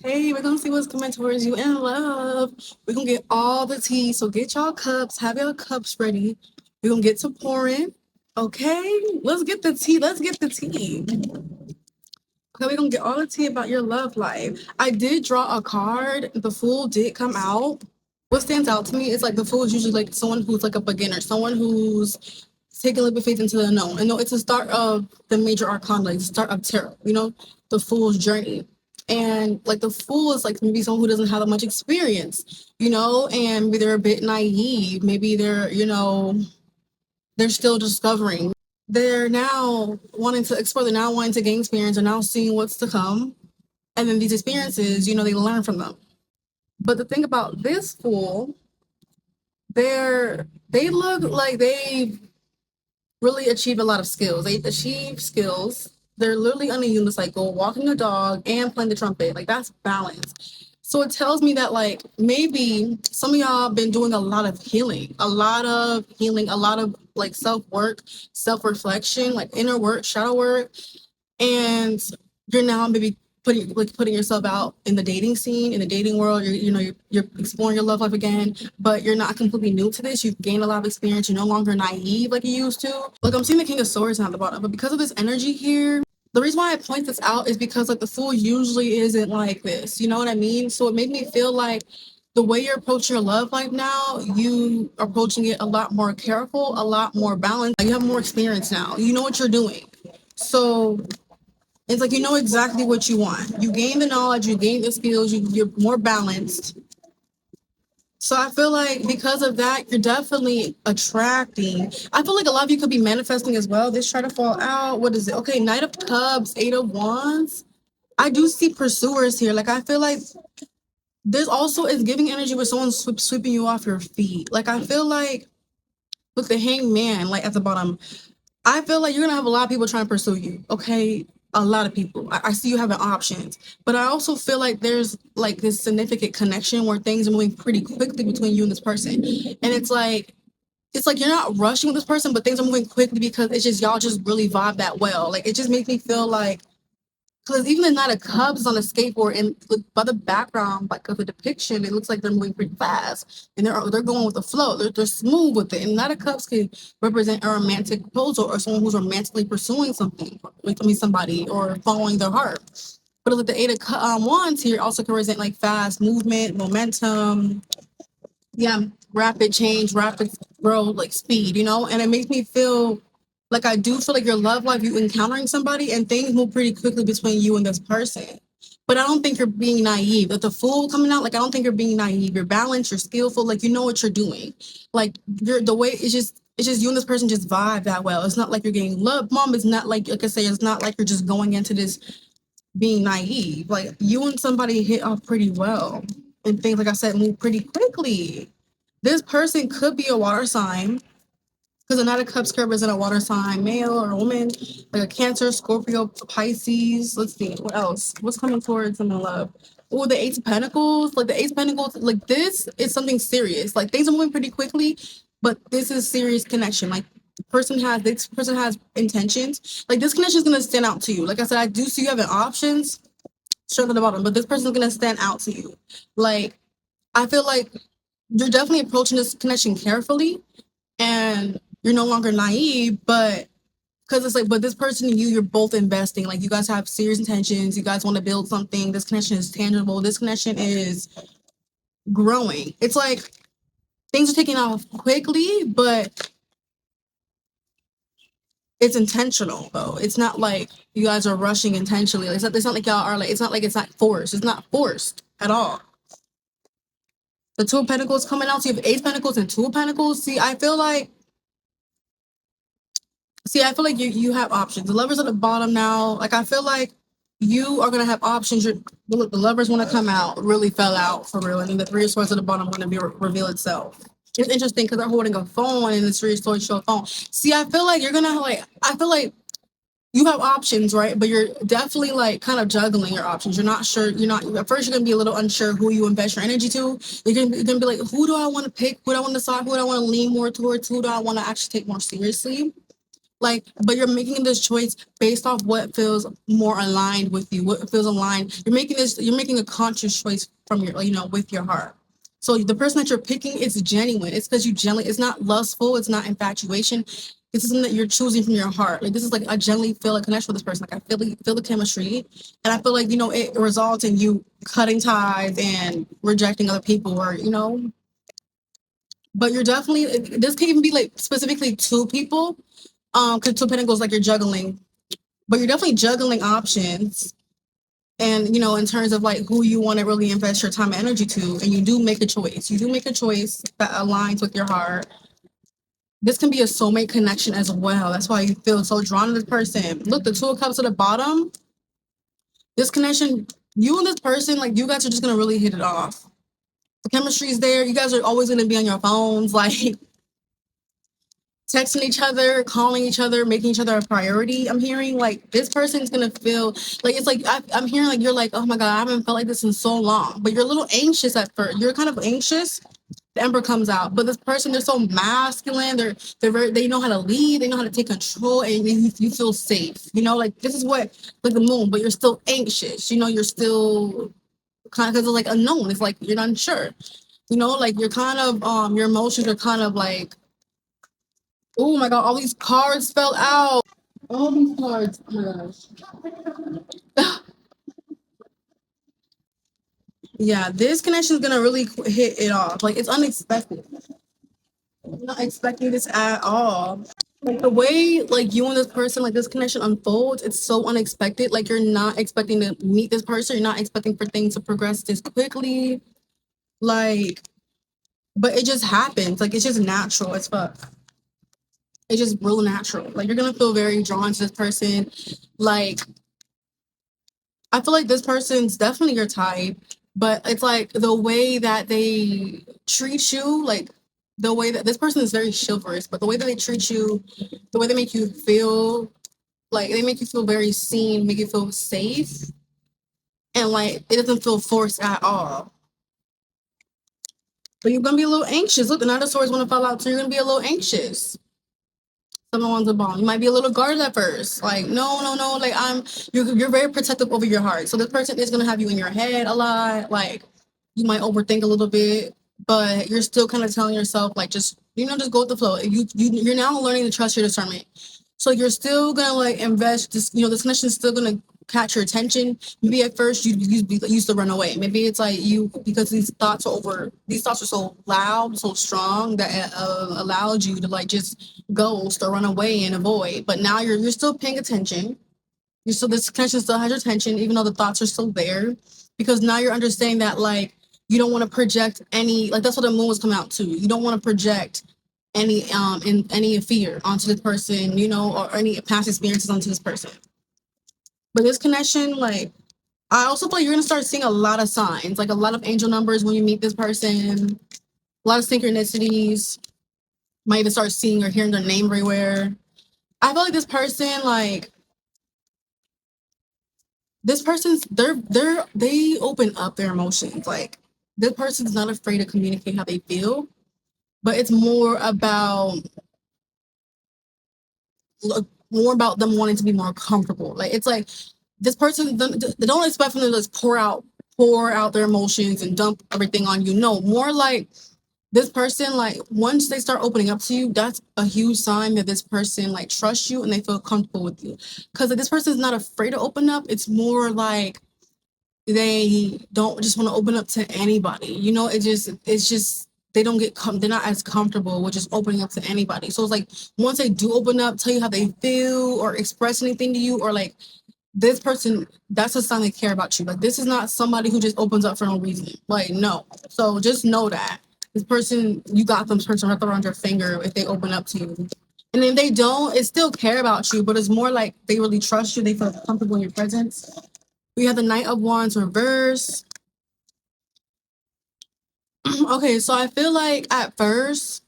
Hey, we're gonna see what's coming towards you in love. We're gonna get all the tea. So get y'all cups, have your cups ready. We're gonna get to pouring. Okay, let's get the tea. Let's get the tea. Okay, we're gonna get all the tea about your love life. I did draw a card. The Fool did come out. What stands out to me is like the Fool is usually like someone who's like a beginner, someone who's taking a leap of faith into the unknown. And no, it's the start of the major arcana, like the start of tarot, the Fool's journey. And like the Fool is like maybe someone who doesn't have that much experience, and maybe they're a bit naive. Maybe they're still discovering. They're now wanting to explore, they're now wanting to gain experience, they're now seeing what's to come. And then these experiences, they learn from them. But the thing about this Fool, they look like they really achieve a lot of skills. They achieve skills. They're literally on a unicycle, walking a dog, and playing the trumpet. Like that's balance. So it tells me that like maybe some of y'all been doing a lot of healing, a lot of like self-work, self-reflection, like inner work, shadow work, and you're now maybe putting yourself out in the dating scene, in the dating world. You're exploring your love life again, but you're not completely new to this. You've gained a lot of experience. You're no longer naive like you used to. Like I'm seeing the King of Swords at the bottom, but because of this energy here, the reason why I point this out is because like the Fool usually isn't like this. You know what I mean? So it made me feel like the way you're approaching your love life now, you are approaching it a lot more careful, a lot more balanced. You have more experience now. You know what you're doing. So it's like you know exactly what you want. You gain the knowledge, you gain the skills, you're more balanced. So I feel like because of that, you're definitely attracting. I feel like a lot of you could be manifesting as well. This try to fall out. What is it? Okay, Knight of Cups, Eight of Wands. I do see pursuers here. Like I feel like there's also is giving energy with someone sweeping you off your feet. Like I feel like with the Hangman, like at the bottom, I feel like you're gonna have a lot of people trying to pursue you. Okay, a lot of people. I see you having options, but I also feel like there's like this significant connection where things are moving pretty quickly between you and this person, and it's like you're not rushing with this person, but things are moving quickly because it's just y'all just really vibe that well. Like it just makes me feel like because even the Knight of Cups is on a skateboard, and by the background, like of the depiction, it looks like they're moving pretty fast, and they're going with the flow. They're smooth with it. And Knight of Cups can represent a romantic proposal or someone who's romantically pursuing something, like somebody or following their heart. But like the Eight of Wands here also can represent like fast movement, momentum, yeah, rapid change, rapid growth, like speed, and it makes me feel like I do feel like your love life, you encountering somebody and things move pretty quickly between you and this person. But I don't think you're being naive. With the Fool coming out, like I don't think you're being naive. You're balanced, you're skillful, like you know what you're doing. Like you're the way it's just you and this person just vibe that well. It's not like you're getting love bomb. It's not like I say, it's not like you're just going into this being naive. Like you and somebody hit off pretty well. And things like I said move pretty quickly. This person could be a water sign because a Knight of Cups could represent a water sign, male or a woman, like a Cancer, Scorpio, Pisces. Let's see what else. What's coming towards them in love? Oh, the Eight of Pentacles. Like the Eight of Pentacles. Like this is something serious. Like things are moving pretty quickly, but this is serious connection. Like this person has intentions. Like this connection is gonna stand out to you. Like I said, I do see you having options. Straight at the bottom, but this person is gonna stand out to you. Like I feel like you're definitely approaching this connection carefully and you're no longer naive, but because it's like, but this person and you're both investing. Like you guys have serious intentions. You guys want to build something. This connection is tangible. This connection is growing. It's like things are taking off quickly, but it's intentional though. It's not like you guys are rushing intentionally. It's not like y'all are like, it's not like it's not forced. It's not forced at all. The Two of Pentacles coming out. So you have Eight of Pentacles and Two of Pentacles. I feel like you have options. The Lovers at the bottom now. Like I feel like you are gonna have options. The Lovers want to come out. Really fell out for real, and then the Three of Swords at the bottom want to be reveal itself. It's interesting because they're holding a phone, and the Three of Swords show a phone. See, I feel like you're gonna like. I feel like you have options, right? But you're definitely like kind of juggling your options. You're not sure. You're not at first. You're gonna be a little unsure who you invest your energy to. You're gonna be like, who do I want to pick? Who do I want to decide? Who do I want to lean more towards? Who do I want to actually take more seriously? Like, but you're making this choice based off what feels more aligned with you, what feels aligned. You're making a conscious choice from your, with your heart. So the person that you're picking is genuine. It's because you genuinely, it's not lustful, it's not infatuation. This is something that you're choosing from your heart. Like, this is like, I genuinely feel a connection with this person. Like, I feel the chemistry, and I feel like, it results in you cutting ties and rejecting other people, or, but you're definitely, this can even be like specifically two people, because two pentacles, like, you're juggling, but you're definitely juggling options. And, in terms of like who you want to really invest your time and energy to, and you do make a choice. You do make a choice that aligns with your heart. This can be a soulmate connection as well. That's why you feel so drawn to this person. Look, the two of cups at the bottom. This connection, you and this person, like, you guys are just gonna really hit it off. The chemistry is there. You guys are always gonna be on your phones, like, texting each other, calling each other, making each other a priority. I'm hearing like this person's gonna feel like, it's like, I'm hearing like, you're like, oh my god, I haven't felt like this in so long. But you're a little anxious at first. You're kind of anxious. The Emperor comes out, but this person, they're so masculine. They know how to lead. They know how to take control, and you feel safe. Like, this is what, like, the moon, but you're still anxious. You're still kind of, because it's like unknown. It's like you're not sure. Like, you're kind of your emotions are kind of like, oh my god, all these cards fell out. All these cards. Oh my gosh. Yeah, this connection is gonna really hit it off. Like, it's unexpected. I'm not expecting this at all. Like, the way, like, you and this person, like, this connection unfolds, it's so unexpected. Like, you're not expecting to meet this person. You're not expecting for things to progress this quickly. Like, but it just happens. Like, it's just natural as fuck. It's just real natural. Like, you're gonna feel very drawn to this person. Like, I feel like this person's definitely your type, but it's like the way that they treat you, like, the way that this person is very chivalrous, but the way that they treat you, the way they make you feel, like, they make you feel very seen, make you feel safe, and like it doesn't feel forced at all. But you're gonna be a little anxious. Look, the Knight of Swords want to fall out, so you're gonna be a little anxious. Someone wants a bomb. You might be a little guarded at first. Like, no, no, no. Like, you're very protective over your heart. So this person is gonna have you in your head a lot. Like, you might overthink a little bit, but you're still kind of telling yourself, like, just go with the flow. You're now learning to trust your discernment. So you're still gonna like invest. This connection is still gonna catch your attention. Maybe at first you used to run away. Maybe it's like you, because these thoughts are so loud, so strong, that allowed you to like just ghost or run away and avoid. But now you're still paying attention. This connection still has your attention, even though the thoughts are still there, because now you're understanding that, like, you don't want to project any, like, that's what the moon was coming out to. You don't want to project any fear onto this person, or any past experiences onto this person. But this connection, like, I also feel like you're gonna start seeing a lot of signs, like a lot of angel numbers when you meet this person, a lot of synchronicities. Might even start seeing or hearing their name everywhere. I feel like this person, like, this person's they open up their emotions. Like, this person's not afraid to communicate how they feel, but it's more about them wanting to be more comfortable. Like, it's like this person, they don't expect them to just pour out their emotions and dump everything on you. No, more like this person, like, once they start opening up to you, that's a huge sign that this person like trusts you and they feel comfortable with you. Because this person is not afraid to open up. It's more like they don't just want to open up to anybody. It's just they don't they're not as comfortable with just opening up to anybody. So it's like, once they do open up, tell you how they feel or express anything to you, or like, this person, that's a sign they care about you. Like, this is not somebody who just opens up for no reason. Like, no. So just know that this person, you got them person wrapped around your finger if they open up to you. And if they don't, it still care about you, but it's more like they really trust you. They feel comfortable in your presence. We have the Knight of Wands reverse. Okay, so I feel like at first,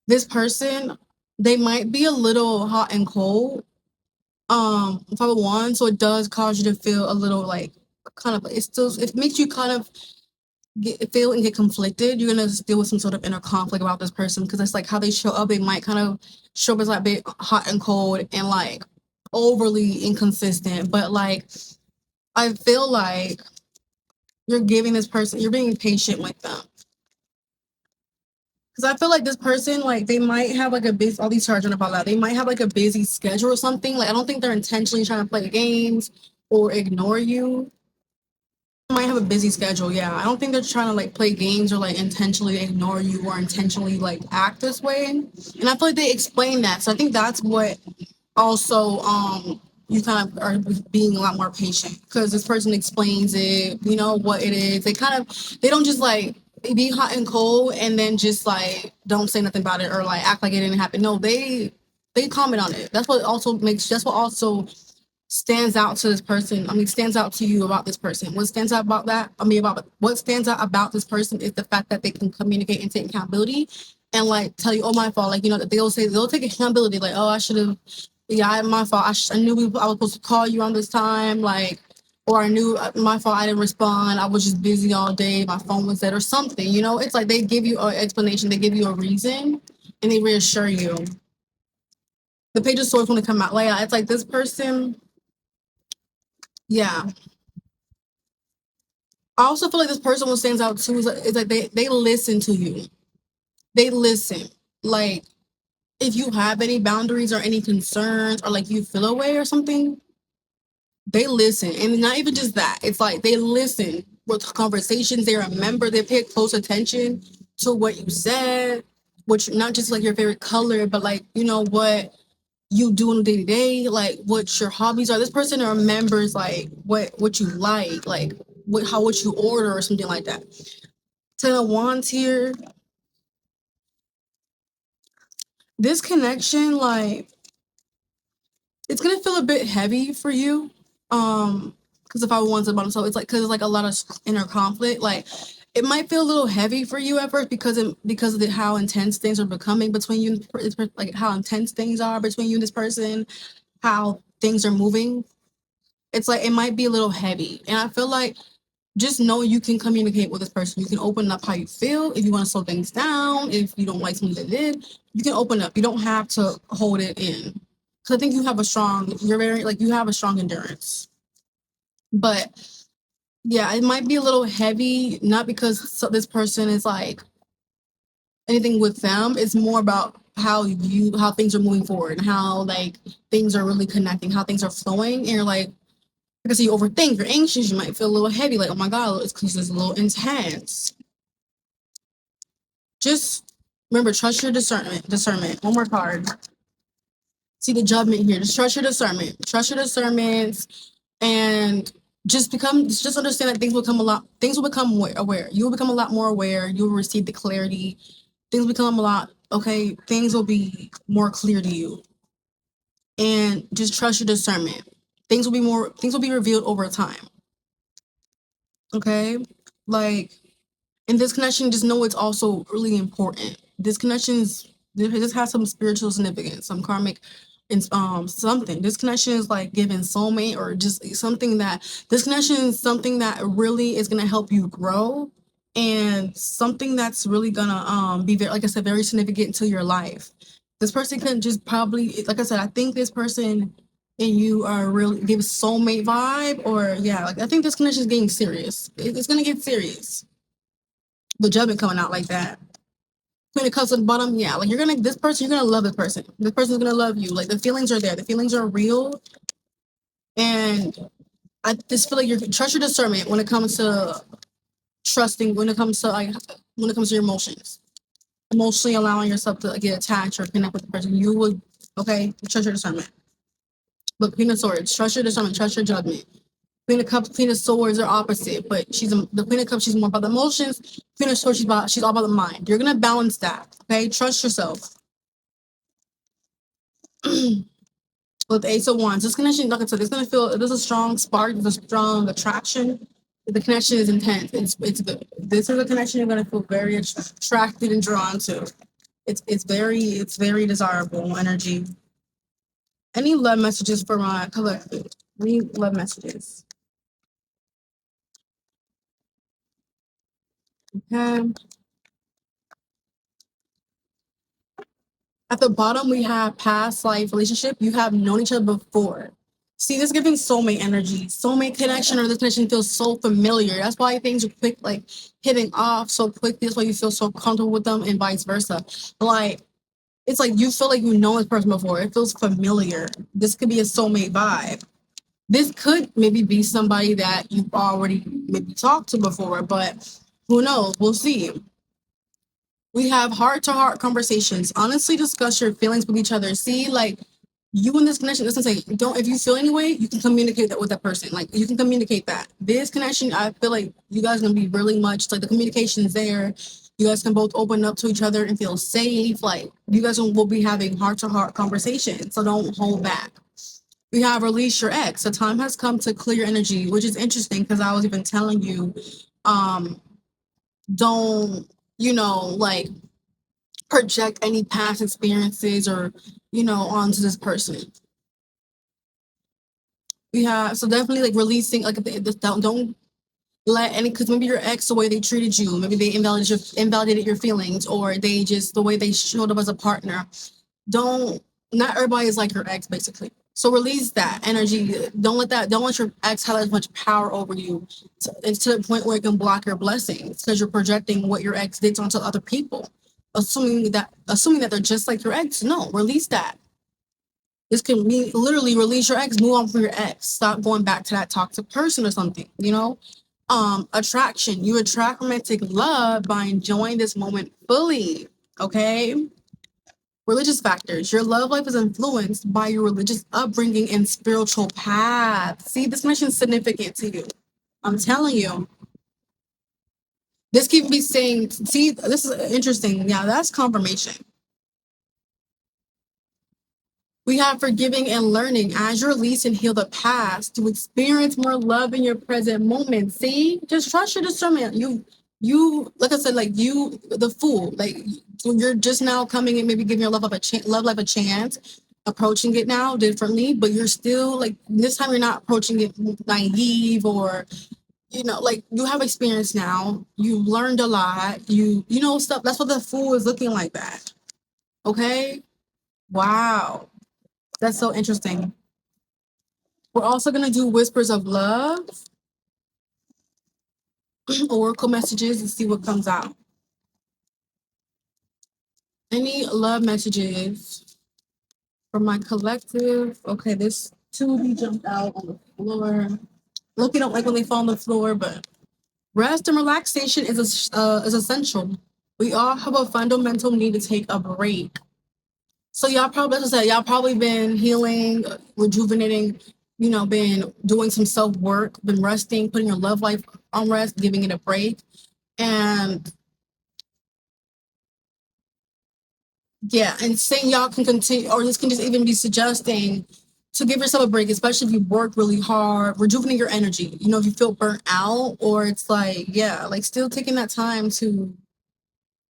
this person, they might be a little hot and cold. 501, so it does cause you to feel a little like, kind of, it makes you kind of feel and get conflicted. You're gonna deal with some sort of inner conflict about this person because it's like how they show up. They might kind of show up as like a bit hot and cold and like overly inconsistent. But like I feel like you're giving this person, you're being patient with them. Because I feel like this person, like they might have like a busy, all these charging about that. They might have like a busy schedule or something. Like I don't think they're intentionally trying to play games or ignore you. Might have a busy schedule. Yeah, I don't think they're trying to like play games or like intentionally ignore you or intentionally like act this way. And I feel like they explain that. So I think that's what also you kind of are being a lot more patient because this person explains it. You know what it is. They don't just like be hot and cold and then just like don't say nothing about it or like act like it didn't happen. No, they comment on it. That's what also stands out to this person. I mean, stands out to you about this person. What stands out about that? I mean, about what stands out about this person is the fact that they can communicate and take accountability and like tell you, "Oh, my fault." Like they'll take accountability. Like, "Oh, I should have. Yeah, my fault. I knew I was supposed to call you on this time. Like, or I knew my fault. I didn't respond. I was just busy all day. My phone was dead or something. You know, it's like they give you an explanation. They give you a reason, and they reassure you. The Page of Swords when they come out, like it's like this person. Yeah, I also feel like this person what stands out too is like they listen to you. They listen. Like if you have any boundaries or any concerns or like you feel away or something, they listen. And not even just that. It's like they listen with conversations. They remember. They pay close attention to what you said, which not just like your favorite color, but like you know what you do on a day to day, like what your hobbies are. This person remembers like what you like what you order or something like that. Ten of Wands here. This connection, like, it's gonna feel a bit heavy for you. Because if I want to bottom, so it's like because it's like a lot of inner conflict. Like, it might feel a little heavy for you at first because of how intense things are becoming between you. Like how intense things are between you and this person, how things are moving. It's like it might be a little heavy, and I feel like just know you can communicate with this person. You can open up how you feel. If you want to slow things down, if you don't like something they did, you can open up. You don't have to hold it in. Because I think you're very, like, you have a strong endurance. But yeah, it might be a little heavy, not because this person is like anything with them. It's more about how things are moving forward and how like things are really connecting, how things are flowing. And you're like, because you overthink, you're anxious, you might feel a little heavy, like, oh my God, it's because it's a little intense. Just remember, trust your discernment. Discernment. One more card. See the judgment here. Just trust your discernment. Trust your discernment, and just understand that things will become aware. You will become a lot more aware. You will receive the clarity. Things will become a lot, okay, things will be more clear to you. And just trust your discernment. Things will be revealed over time. Okay? Like and this connection, just know it's also really important. This has some spiritual significance, some karmic, and something. This connection is like giving soulmate or just something that this connection is something that really is gonna help you grow, and something that's really gonna be very, like I said, very significant to your life. This person can just probably, like I said, I think this person and you are really give soulmate vibe, or yeah, like I think this connection is getting serious. It's gonna get serious. The judgment coming out like that. When it comes to the bottom, yeah, like you're gonna love this person. This person's gonna love you. Like the feelings are there. The feelings are real. And I just feel like you trust your discernment when it comes to when it comes to your emotions. Emotionally allowing yourself to get attached or connect with the person. You would okay, trust your discernment. But Queen of Swords, trust your discernment, trust your judgment. Queen of Cups, Queen of Swords are opposite, but the Queen of Cups. She's more about the emotions. Queen of Swords, she's all about the mind. You're gonna balance that. Okay, trust yourself. With the Ace of Wands, this connection, like I said, it's gonna feel. There's a strong spark. There's a strong attraction. The connection is intense. It's good. This is a connection you're gonna feel very attracted and drawn to. It's very desirable energy. Any love messages for my collective? Any love messages? Okay. At the bottom, we have past life relationship. You have known each other before. See, this giving soulmate energy. Soulmate connection or this connection feels so familiar. That's why things are quick, like hitting off so quickly. That's why you feel so comfortable with them and vice versa. Like, it's like you feel like you know this person before. It feels familiar. This could be a soulmate vibe. This could maybe be somebody that you've already maybe talked to before, but who knows? We'll see. We have heart to heart conversations. Honestly, discuss your feelings with each other. See, like you in this connection, listen, say, don't, if you feel any way, you can communicate that with that person. Like you can communicate that. This connection, I feel like you guys are gonna be really much like the communication is there. You guys can both open up to each other and feel safe. Like you guys will be having heart to heart conversations. So don't hold back. We have release your ex. The time has come to clear energy, which is interesting because I was even telling you, um, don't, like project any past experiences or onto this person. We have so definitely like releasing like don't let any, because maybe your ex, the way they treated you, maybe they invalidated your feelings, or they just the way they showed up as a partner. Don't, not everybody is like your ex basically, so release that energy. Don't let your ex have as much power over you. It's to the point where it can block your blessings because you're projecting what your ex did onto other people, assuming that they're just like your ex. No, release that. This can mean literally release your ex, move on from your ex, stop going back to that toxic person or something. Attraction. You attract romantic love by enjoying this moment fully. Okay. Religious factors. Your love life is influenced by your religious upbringing and spiritual path. See, this mission is significant to you. I'm telling you. This keeps me saying, see, this is interesting. Yeah, that's confirmation. We have forgiving and learning. As you release and heal the past, to experience more love in your present moment. See, just trust your discernment. Like I said, like you, the fool. Like you're just now coming and maybe giving your love life a chance, approaching it now differently. But you're still like this time you're not approaching it naive or like you have experience now. You learned a lot. You know stuff. That's what the fool is looking like that. Okay. Wow. That's so interesting. We're also going to do whispers of love, oracle messages, and see what comes out. Any love messages from my collective? Okay, this 2D jumped out on the floor. Look, you don't like when they fall on the floor, but rest and relaxation is essential. We all have a fundamental need to take a break. So y'all probably, as I said, y'all probably been healing, rejuvenating, been doing some self work, been resting, putting your love life on rest, giving it a break. And yeah, and saying y'all can continue, or this can just even be suggesting to give yourself a break, especially if you work really hard, rejuvenate your energy. If you feel burnt out, or it's like, yeah, like still taking that time to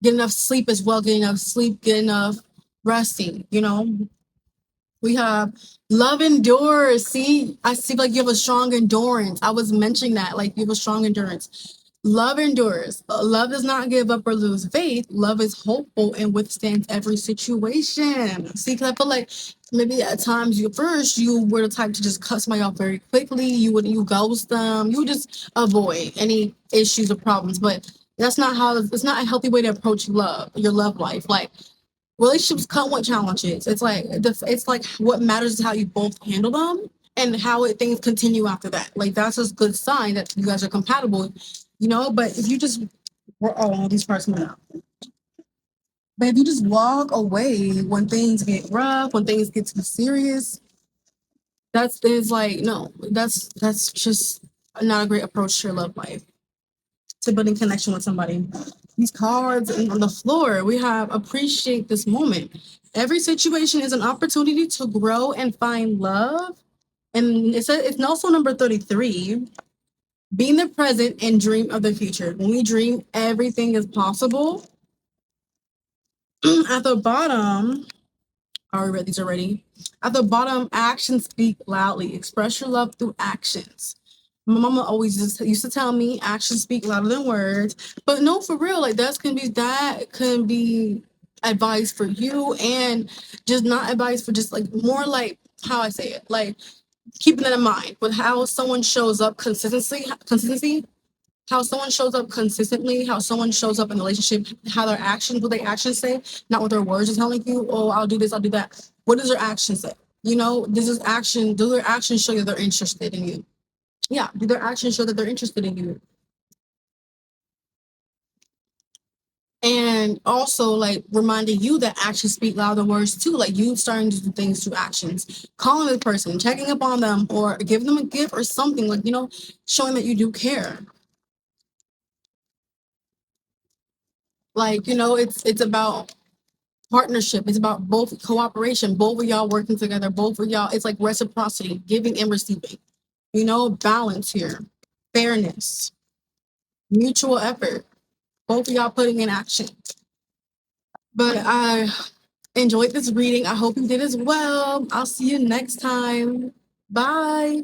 get enough sleep as well, get enough sleep, get enough resting. We have love endures. See, I see like you have a strong endurance. I was mentioning that, like you have a strong endurance. Love endures. Love does not give up or lose faith. Love is hopeful and withstands every situation. See, because I feel like maybe at times you were the type to just cut somebody off very quickly. You ghost them. You would just avoid any issues or problems. But that's not how. It's not a healthy way to approach your love life. Like relationships come with challenges. It's like what matters is how you both handle them and how things continue after that. Like that's a good sign that you guys are compatible. But if you just these parts went out. But if you just walk away when things get rough, when things get too serious, that's is like no, that's just not a great approach to your love life, to building connection with somebody. These cards on the floor, we have appreciate this moment. Every situation is an opportunity to grow and find love. And it's also number 33. Be in the present and dream of the future. When we dream, everything is possible. At the bottom, I already read these already. At the bottom, actions speak loudly. Express your love through actions. My mama always just used to tell me actions speak louder than words. But no, for real, like that can be advice for you, and just not advice for just like more like how I say it, like keeping that in mind with how someone shows up consistency, how someone shows up consistently, how someone shows up in a relationship, how their actions, what their actions say, not what their words are telling you. Oh, I'll do this, I'll do that. What does their action say? You know, do their actions show you they're interested in you? Yeah, do their actions show that they're interested in you? And also like reminding you that actions speak louder than words too. Like you starting to do things through actions, calling the person, checking up on them, or giving them a gift or something, like, you know, showing that you do care. Like, you know, it's about partnership. It's about both cooperation, both of y'all working together, both of y'all. It's like reciprocity, giving and receiving. You know, balance here, fairness, mutual effort, both of y'all putting in action. But I enjoyed this reading. I hope you did as well. I'll see you next time. Bye.